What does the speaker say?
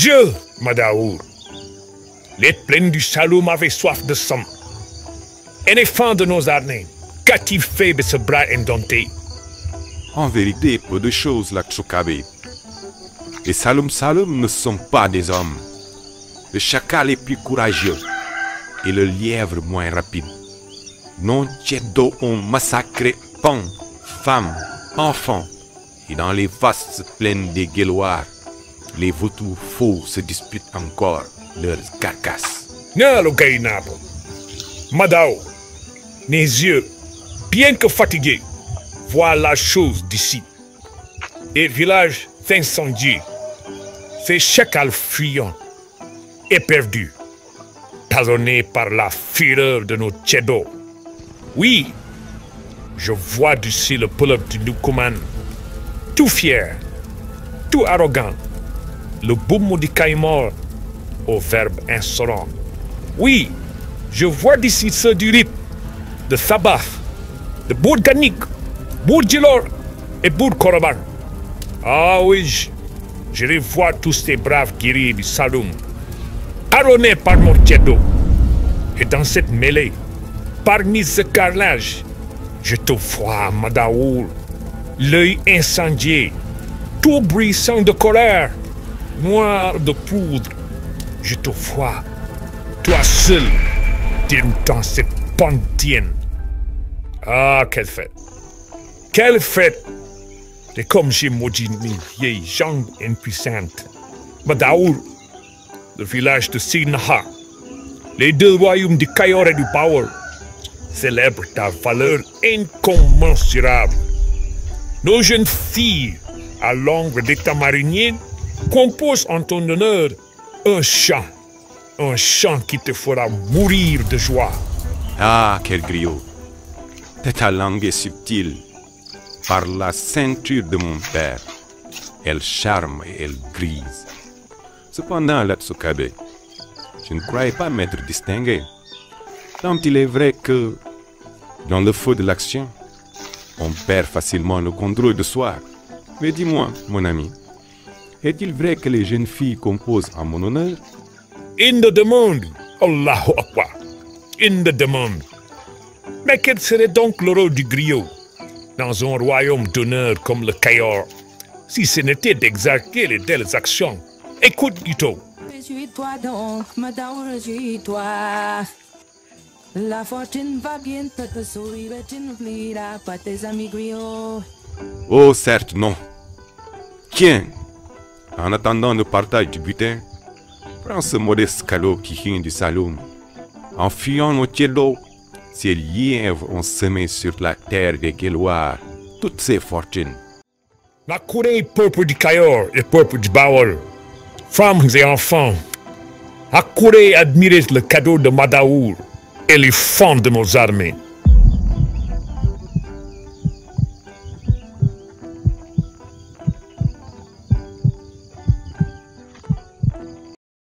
Je, Madaour, les plaines du Saloum avaient soif de sang. Éléphant de nos armées, qu'a-t-il fait de ce bras indompté? En vérité, peu de choses, la Tchoukabe. Les Saloum ne sont pas des hommes. Le chacal est plus courageux et le lièvre moins rapide. Nos tchèdos ont massacré pans, femmes, enfants. Et dans les vastes plaines des Guéloirs, les vautours faux se disputent encore leurs carcasses. Non, Gainabo. Madaour, mes yeux, bien que fatigués, voient la chose d'ici. Et village incendié, ces chacals fuyants, éperdus, talonnés par la fureur de nos tchèdos. Oui, je vois d'ici le peuple du Nukouman, tout fier, tout arrogant, le boum du Cayor au verbe insolent. Oui, je vois d'ici ceux du Rip, de Sabaf, de Bourganik, Bourgilor et Bourg-Koroban. Ah oui, je les vois tous ces braves guerriers du Saloum, arronnés par mon tchèdo. Et dans cette mêlée, parmi ce carrelage, je te vois, Madaour, l'œil incendié, tout bruissant de colère, noir de poudre. Je te vois, toi seul, dans cette pantienne. Ah, quelle fête! Quelle fête! Et comme j'ai maudit mes vieilles jambes impuissantes, Madaour, le village de Sinaha, les deux royaumes du Cayor et du Power, célèbrent ta valeur incommensurable. Nos jeunes filles, à l'ombre des tamariniers, composent en ton honneur un chant qui te fera mourir de joie. Ah, quel griot! Ta langue est subtile. Par la ceinture de mon père, elle charme et elle grise. Cependant, la Tchoukabe, je ne croyais pas m'être distingué. Tant il est vrai que, dans le feu de l'action, on perd facilement le contrôle de soi. Mais dis-moi, mon ami, est-il vrai que les jeunes filles composent en mon honneur? In the demande, Allahu Akbar, in the demande. Mais quel serait donc le rôle du griot dans un royaume d'honneur comme le Cayor, si ce n'était d'exercer les telles actions? Écoute, Guito. Réjouis-toi donc, Madaour, réjouis-toi. La fortune va bientôt te sourire, tu n'oublieras pas tes amis griots. Oh, certes, non. Tiens, en attendant le partage du butin, prends ce modeste calot qui vient du Saloum. En fuyant nos tchèdos, ces lièvres ont semé sur la terre des Guéloirs toutes ces fortunes. Accourez, peuple du Cayor et peuple du Baol, femmes et enfants, accourez admirer le cadeau de Madaour et les fonds de nos armées.